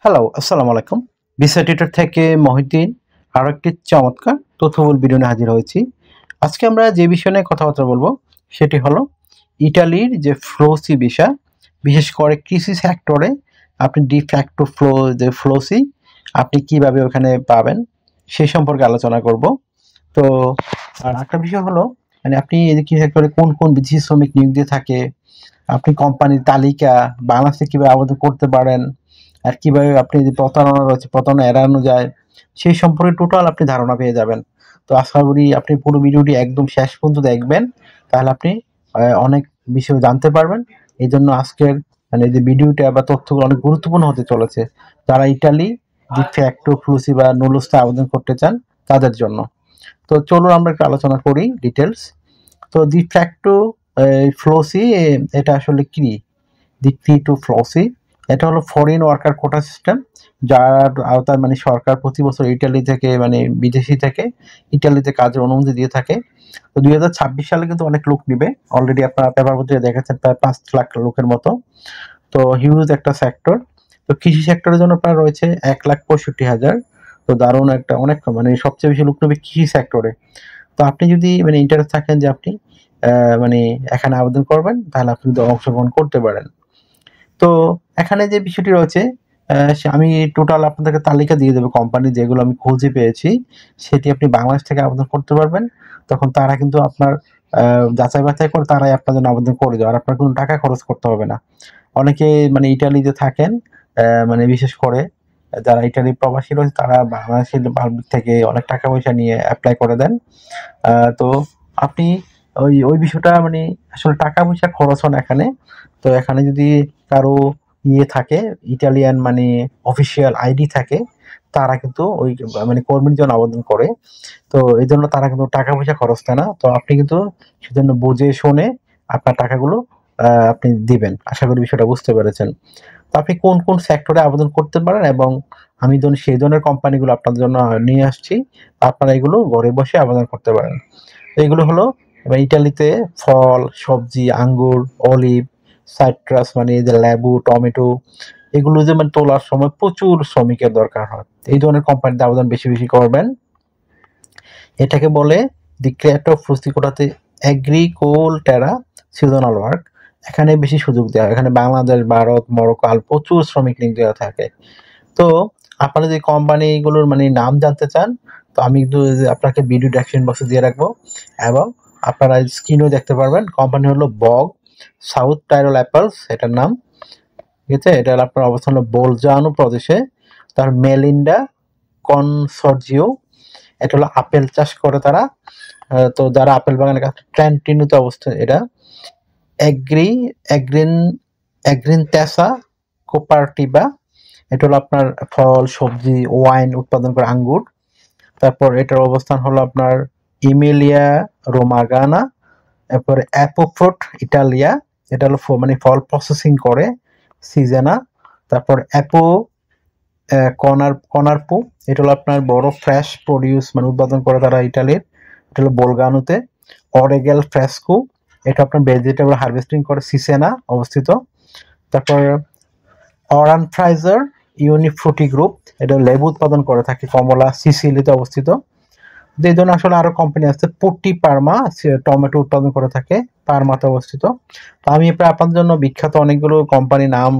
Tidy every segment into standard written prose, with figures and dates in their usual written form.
Hello, আসসালামু আলাইকুম। Visa tutor থেকে মহিউদ্দিন আরো একটি চমৎকার তথ্যবহুল ভিডিও নিয়ে হাজির হয়েছি। আজকে আমরা যে বিষয় নিয়ে কথাবার্তা বলবো সেটি হলো ইটালির যে ফ্লোসি ভিসা, বিশেষ করে কৃষি সেক্টরে আপনি ডি ফ্যাক্টো ফ্লোসি আপনি কিভাবে ওখানে পাবেন সেই সম্পর্কে আলোচনা করব। তো আর একটা বিষয় হলো মানে আপনি এই যে কৃষি সেক্টরে কোন বিদেশি শ্রমিক নিয়োগ দিয়ে থাকে, আপনি কোম্পানির তালিকা বাংলাদেশে কিভাবে আবেদন করতে পারেন, আর কিভাবে আপনি যে প্রতারণা রয়েছে প্রতারণা এড়ানো যায় সেই সম্পর্কে টোটাল আপনি ধারণা পেয়ে যাবেন। তো আশা করি আপনি পুরো ভিডিওটি একদম শেষ পর্যন্ত দেখবেন, তাহলে আপনি অনেক বিষয় জানতে পারবেন। এই জন্য আজকের মানে যে ভিডিওটা বা তথ্যগুলো অনেক গুরুত্বপূর্ণ হতে চলেছে যারা ইটালি ডি ফ্যাক্টো ফ্লুসি বা নুলুসতে আবেদন করতে চান তাদের জন্য। তো চলুন আমরা একটু আলোচনা করি ডিটেলস। তো ডি ফ্যাক্টো ফ্লোসি এটা আসলে কি? দি টু ফ্লোসি এটা হলো ফরেন ওয়ার্কার কোটা সিস্টেম, যার আওতায় মানে সরকার প্রতি বছর ইটালি থেকে মানে বিদেশি থেকে ইটালিতে কাজের অনুমতি দিয়ে থাকে। তো 2026 সালে কিন্তু অনেক লোক নিবে, অলরেডি আপনারা পেপার পত্রিকায় দেখেছেন প্রায় 5 লাখ লোকের মতো। তো হিউজ একটা সেক্টর। তো কৃষি সেক্টরের জন্য প্রায় রয়েছে 1,65,000। তো দারুণ একটা অনেক মানে সবচেয়ে বেশি লোক নেবে কৃষি সেক্টরে। তো আপনি যদি মানে ইন্টারেস্ট থাকেন যে আপনি মানে এখানে আবেদন করবেন, তাহলে আপনি কিন্তু অংশগ্রহণ করতে পারেন। তো এখানে যে বিষয়টি রয়েছে আমি টোটাল আপনাদেরকে তালিকা দিয়ে দেবো কোম্পানি যেগুলো আমি খুঁজে পেয়েছি, সেটি আপনি বাংলাদেশ থেকে আবেদন করতে পারবেন। তখন তারা কিন্তু আপনার যাচাই বাছাই করে তারাই আপনার জন্য আবেদন করে দেয়, আর আপনার কোনো টাকা খরচ করতে হবে না। অনেকে মানে ইটালিতে থাকেন, মানে বিশেষ করে যারা ইটালি প্রবাসী রয়েছে তারা বাংলাদেশের পাবলিক থেকে অনেক টাকা পয়সা নিয়ে এপ্লাই করে দেন। তো আপনি ওই বিষয়টা মানে আসলে টাকা পয়সা খরচ হয় না এখানে। তো এখানে যদি কারো থাকে ইটালিয়ান মানে অফিসিয়াল আইডি থাকে, তারা কিন্তু ওই মানে কর্মীর জন্য আবেদন করে। তো এই জন্য তারা কিন্তু টাকা পয়সা খরচ দেয় না। তো আপনি কিন্তু সেজন্য বুঝে শুনে আপনার টাকাগুলো আপনি দিবেন। আশা করি বিষয়টা বুঝতে পেরেছেন। তো আপনি কোন সেক্টরে আবেদন করতে পারেন এবং আমি সেই ধরনের কোম্পানিগুলো আপনাদের জন্য নিয়ে আসছি। আপনারা এগুলো ঘরে বসে আবেদন করতে পারেন। এগুলো হলো এবার ইটালিতে ফল, সবজি, আঙ্গুর, অলিভ, সাইট্রাস মানে এই যে লেবু, টমেটো, এগুলো যে মানে তোলার সময় প্রচুর শ্রমিকের দরকার হয়। এই ধরনের কোম্পানিতে আবেদন বেশি করবেন। এটাকে বলে দি ক্রিয়েটর ফ্রুসিকোটাতে এগ্রিকোলটেরা সিজনাল ওয়ার্ক। এখানে বেশি সুযোগ দেওয়া হয়। এখানে বাংলাদেশ, ভারত, মরক্কো প্রচুর শ্রমিক নিয়োগ দেওয়া থাকে। তো আপনারা যদি কোম্পানিগুলোর মানে নাম জানতে চান, তো আমি কিন্তু আপনাকে ভিডিও ডেসক্রিপশন বক্সে দিয়ে রাখবো, এবং আপনারা স্ক্রিনেও দেখতে পারবেন। কোম্পানি হলো বগ সাউথ টাইরল অ্যাপেলস এটার নাম। ঠিক আছে, এটা হলো আপনার অবস্থান হলো বোলজানো প্রদেশে। তার মেলিন্ডা কনসর্জিও, এটা হলো আপেল চাষ করে তারা। তো যারা আপেল বাগানের কাছে ট্রেন্টিনোতে অবস্থিত এটা। এগ্রি এগ্রিন এগ্রিনটেসা কোপারটিভা, এটা হলো আপনার ফল, সবজি, ওয়াইন উৎপাদন করে আঙ্গুর। তারপর এটার অবস্থান হলো আপনার ইমিলিয়া রোমাগানা। এরপরে অ্যাপোফ্রুট ইটালিয়া, এটা হলো মানে ফল প্রসেসিং করে সিজেনা। তারপর কনারপু, এটা হলো আপনার বড় ফ্রেশ প্রডিউস মানে উৎপাদন করে তারা ইটালির, এটা হলো বোলগানোতে। অরেগেল ফ্রেস্কো, এটা আপনার ভেজিটেবল হারভেস্টিং করে সিসেনা অবস্থিত। তারপর অরান ফ্রাইজার ইউনিফ্রুটি গ্রুপ, এটা লেবু উৎপাদন করে থাকে কমলা সিসিলিতে অবস্থিত। এই জন্য আসলে আরো কোম্পানি আছে। পুটি পার্মা টমেটো উৎপাদন করে থাকে পার্মাতে অবস্থিত। তো আমি প্রায় আপনাদের জন্য বিখ্যাত অনেকগুলো কোম্পানির নাম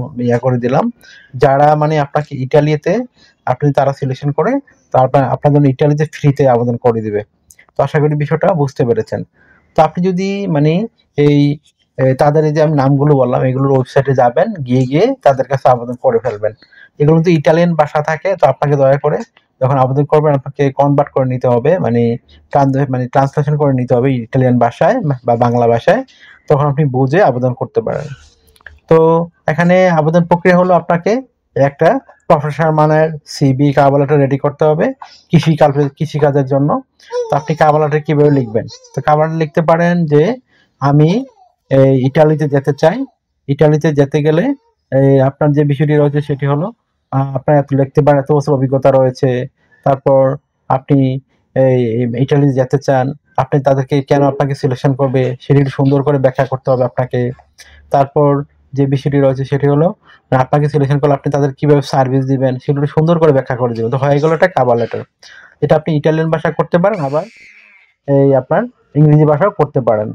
করে দিলাম, যারা মানে আপনাকে ইটালিতে আপনি তারা সিলেকশন করে তারপর আপনার জন্য ইটালিতে ফ্রিতে আবেদন করে দিবে। তো আশা করি বিষয়টা বুঝতে পেরেছেন। তো আপনি যদি মানে এই তাদের এই যে আমি নামগুলো বললাম এগুলোর ওয়েবসাইটে যাবেন, গিয়ে তাদের কাছে আবেদন করে ফেলবেন। এগুলো কিন্তু ইটালিয়ান ভাষা থাকে, তো আপনাকে দয়া করে যখন আবেদন করবেন আপনাকে কনভার্ট করে নিতে হবে, মানে ট্রান্সলেশন করে নিতে হবে ইটালিয়ান ভাষায় বা বাংলা ভাষায়, তখন আপনি বুঝে আবেদন করতে পারেন। তো এখানে আবেদন প্রক্রিয়া হলো আপনাকে একটা প্রফেশনাল মানের সিভি কাভার লেটার রেডি করতে হবে কৃষিকাজের জন্য। তো আপনি কাভার লেটার কিভাবে লিখবেন? তো কাভার লেটার লিখতে পারেন যে আমি ইটালিতে যেতে চাই। ইটালিতে যেতে গেলে আপনার যে বিষয়টি রয়েছে সেটি হলো আপনার এত লিখতে পারেন এত বছর অভিজ্ঞতা রয়েছে। তারপর আপনি এই ইটালিতে যেতে চান, আপনি তাদেরকে কেন আপনাকে সিলেকশন করবে সেটি সুন্দর করে ব্যাখ্যা করতে হবে আপনাকে। তারপর যে বিষয়টি রয়েছে সেটি হলো আপনাকে সিলেকশন করলে আপনি তাদের কিভাবে সার্ভিস দিবেন সেগুলো সুন্দর করে ব্যাখ্যা করে দিবেন। তো হয়ে গেল একটা কভার লেটার। এটা আপনি ইটালিয়ান ভাষা করতে পারেন, আবার এই আপনার ইংরেজি ভাষাও করতে পারেন।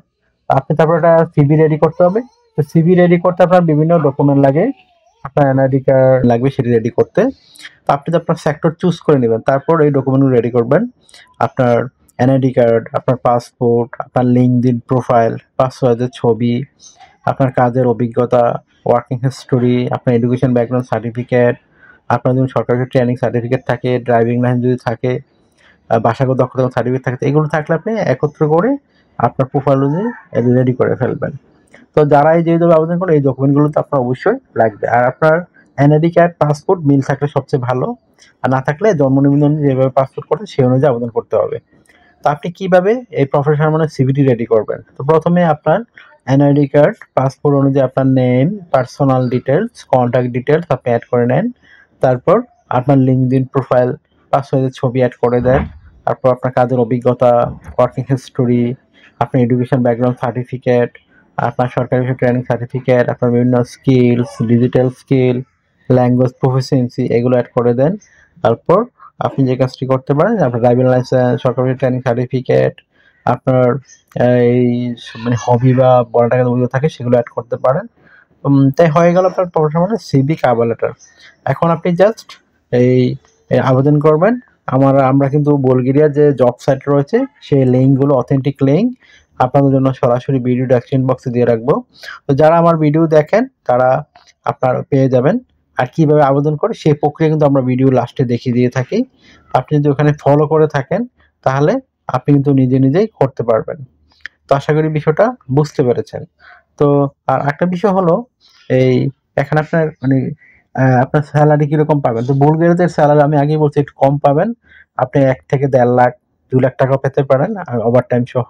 আপনি তারপর একটা সিভি রেডি করতে হবে। তো সিভি রেডি করতে আপনার বিভিন্ন ডকুমেন্ট লাগে, আপনার এনআইডি কার্ড লাগবে সেটি রেডি করতে। তো আপনি তো আপনার সেক্টর চুজ করে নেবেন, তারপর এই ডকুমেন্টগুলো রেডি করবেন। আপনার এনআইডি কার্ড, আপনার পাসপোর্ট, আপনার লিঙ্কডইন প্রোফাইল, পাসওয়ার্ডের ছবি, আপনার কাজের অভিজ্ঞতা, ওয়ার্কিং হিস্টোরি, আপনার এডুকেশন ব্যাকগ্রাউন্ড সার্টিফিকেট, আপনার যদি সরকারি ট্রেনিং সার্টিফিকেট থাকে, ড্রাইভিং লাইসেন্স যদি থাকে, ভাষাগত দক্ষতা সার্টিফিকেট থাকে, এগুলো থাকলে আপনি একত্র করে আপনার প্রোফাইল অনুযায়ী রেডি করে ফেলবেন। তো যারা এই যেভাবে আবেদন করেন এই ডকুমেন্টগুলো তো আপনার অবশ্যই লাগবে। আর আপনার এনআইডি কার্ড, পাসপোর্ট মিল থাকলে সবচেয়ে ভালো, আর না থাকলে জন্ম নিবন্ধন যেভাবে পাসপোর্ট করেন সেই অনুযায়ী আবেদন করতে হবে। তো আপনি কিভাবে এই প্রফেশনাল মানে সিভিটি রেডি করবেন? তো প্রথমে আপনার এনআইডি কার্ড, পাসপোর্ট অনুযায়ী আপনার name, personal details, contact details আপনি অ্যাড করে নেন। তারপর আপনার লিঙ্কডইন প্রোফাইল, পাসওয়ার্ডের ছবি অ্যাড করে দেন। তারপর আপনার কাজের অভিজ্ঞতা, ওয়ার্কিং হিস্টোরি, আপনার এডুকেশন ব্যাকগ্রাউন্ড সার্টিফিকেট, আপনার সরকারি ট্রেনিং সার্টিফিকেট, আপনার বিভিন্ন skills, digital skill, language proficiency এগুলো অ্যাড করে দেন। তারপর আপনি যে কাজটি করতে পারেন, আপনার ড্রাইভিং লাইসেন্স, সরকারি ট্রেনিং সার্টিফিকেট, আপনার এই মানে হবি বা বড় টাকার অভিজ্ঞতা থাকে সেগুলো অ্যাড করতে পারেন। তাই হয়ে গেল আপনার প্রফেশনাল সিভি কভার লেটার। এখন আপনি জাস্ট এই আবেদন করবেন। আমরা কিন্তু বুলগেরিয়ার যে জব সাইট রয়েছে সেই লিঙ্কগুলো, অথেন্টিক লিঙ্ক আপনাদের জন্য সরাসরি ভিডিও ডেসক্রিপশন বক্সে দিয়ে রাখবো। তো যারা আমার ভিডিও দেখেন তারা আপনার পেয়ে যাবেন। আর কিভাবে আবেদন করে সেই প্রক্রিয়া কিন্তু আমরা ভিডিও লাস্টে দেখিয়ে দিয়ে থাকি। আপনি যদি ওখানে ফলো করে থাকেন তাহলে আপনি কিন্তু নিজে নিজেই করতে পারবেন। তো আশা করি বিষয়টা বুঝতে পেরেছেন। তো আর একটা বিষয় হলো এই এখানে আপনার মানে আপনার স্যালারি কিরকম পাবেন? তো বুলগেরিয়াতে স্যালারি আমি আগেই বলছি একটু কম পাবেন। আপনি ১ থেকে ১.৫ লাখ, ২ লাখ টাকাও পেতে পারেন ওভারটাইম সহ।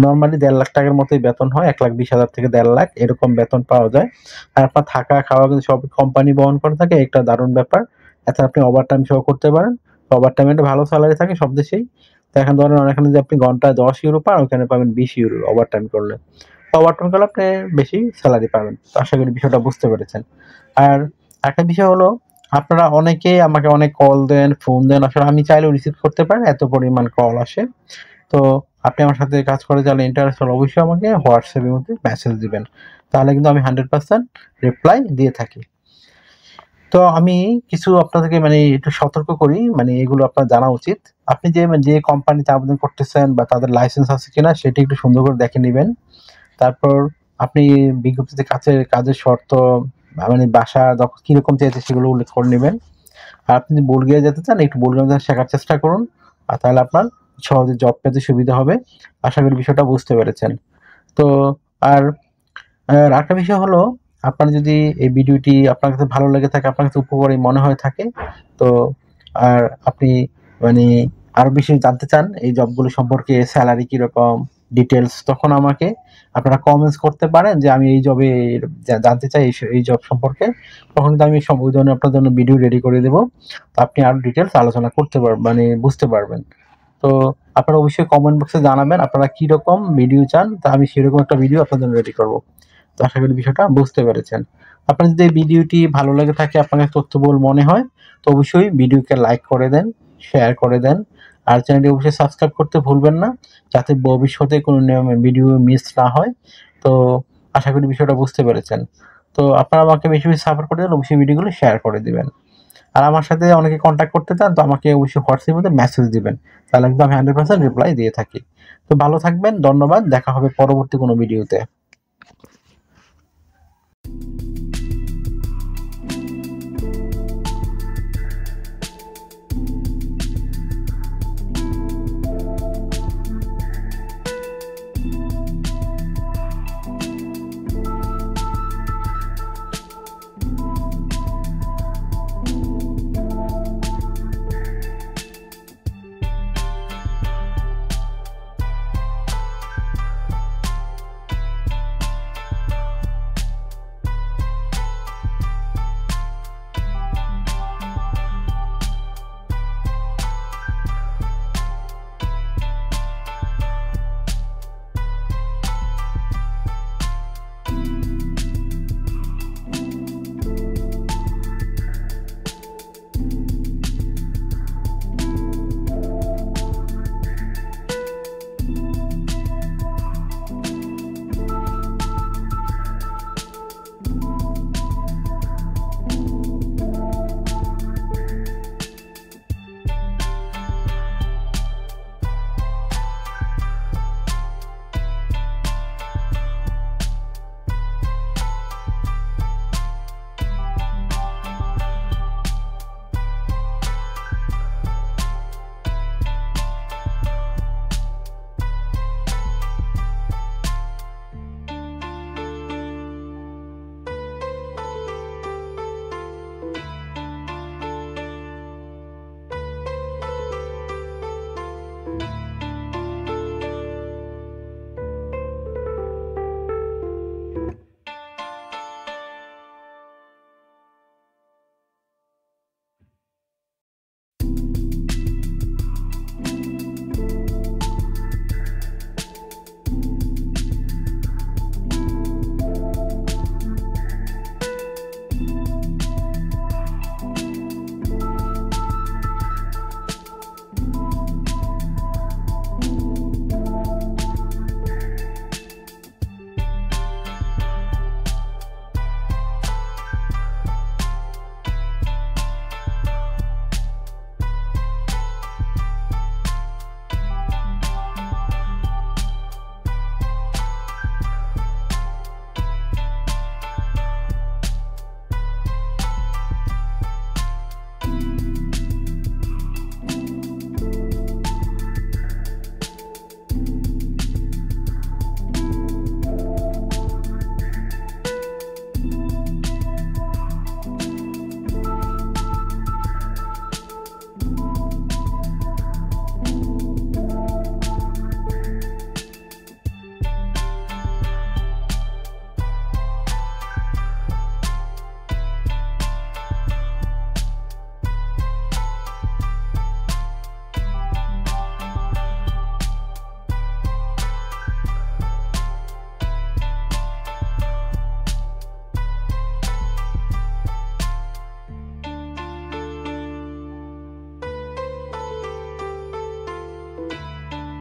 নরমালি ১.৫ লাখ টাকার মতোই বেতন হয়। ১,২০,০০০ থেকে ১.৫ লাখ এরকম বেতন পাওয়া যায়। আর আপনার থাকা খাওয়া কিন্তু সব কোম্পানি বহন করে থাকে, একটা দারুণ ব্যাপার। এছাড়া আপনি ওভারটাইম সহ করতে পারেন। ওভারটাইমে একটা ভালো স্যালারি থাকে সব দেশেই। তো এখন ধরেন এখানে যদি আপনি ঘন্টায় ১০ ইউরো পান, ওখানে পাবেন ২০ ইউরো ওভারটাইম করলে। তো ওভারটাইম করলে আপনি বেশি স্যালারি পাবেন। তো আশা করি বিষয়টা বুঝতে পেরেছেন। আর একটা বিষয় হলো আপনারা অনেকেই আমাকে অনেক কল দেন, ফোন দেন। আসলে আমি চাইলেও রিসিভ করতে পারি না, এত পরিমাণ কল আসে। তো আপনি আমার সাথে কাজ করে যারা ইন্টারেস্ট হলে অবশ্যই আমাকে হোয়াটসঅ্যাপের মধ্যে মেসেজ দিবেন। তাহলে কিন্তু আমি 100% রিপ্লাই দিয়ে থাকি। তো আমি কিছু আপনাদেরকে মানে একটু সতর্ক করি, মানে এগুলো আপনার জানা উচিত। আপনি যে কোম্পানিতে আবেদন করতেছেন বা তাদের লাইসেন্স আছে কিনা সেটি একটু সুন্দর করে দেখে নিবেন। তারপর আপনি বিজ্ঞপ্তিতে কাজের শর্ত মানে বাসা কিরকম চেয়েছে সেগুলো উল্লেখ করে নিবেন। আর আপনি যদি বুলগেরিয়া যেতে চান একটু বুলগেরিয়ান ভাষা শেখার চেষ্টা করুন। আর তাহলে আপনার সহজে জব পেতে সুবিধা হবে। আশা করি বিষয়টা বুঝতে পেরেছেন। তো আর আরেকটা বিষয় হলো আপনার যদি এই ভিডিওটি আপনার কাছে ভালো লেগে থাকে, আপনার কাছে উপকারী মনে হয়ে থাকে, তো আর আপনি মানে আরো বেশি জানতে চান এই জবগুলো সম্পর্কে, স্যালারি কিরকম, ডিটেলস, তখন আমাকে আপনারা কমেন্টস করতে পারেন যে আমি এই জবে জানতে চাই এই জব সম্পর্কে। তখন কিন্তু আমি ওই ধরনের আপনার জন্য ভিডিও রেডি করে দেবো। তো আপনি আরো ডিটেলস আলোচনা করতে পারবেন, মানে বুঝতে পারবেন। তো আপনারা অবশ্যই কমেন্ট বক্সে জানাবেন আপনারা কিরকম ভিডিও চান, তা আমি সেরকম একটা ভিডিও আপনার জন্য রেডি করবো। তো আশা করি বিষয়টা বুঝতে পেরেছেন। আপনার যদি এই ভিডিওটি ভালো লেগে থাকে, আপনার তথ্যবহুল মনে হয়, তো অবশ্যই ভিডিওকে লাইক করে দেন, শেয়ার করে দেন। আর চ্যানেলটি অবশ্যই সাবস্ক্রাইব করতে ভুলবেন না, যাতে ভবিষ্যতে কোনো ভিডিও মিস না হয়। তো আশা করি বিষয়টা বুঝতে পেরেছেন। তো আপনারা আমাকে বেশি বেশি সাপোর্ট করে দেন, অবশ্যই ভিডিওগুলো শেয়ার করে দিবেন। আর আমার সাথে অনেকে কন্ট্যাক্ট করতে চান তো আমাকে অবশ্যই হোয়াটসঅ্যাপের মধ্যে মেসেজ দিবেন, তাহলে কিন্তু আমি 100% রিপ্লাই দিয়ে থাকি। তো ভালো থাকবেন, ধন্যবাদ, দেখা হবে পরবর্তী কোনো ভিডিওতে।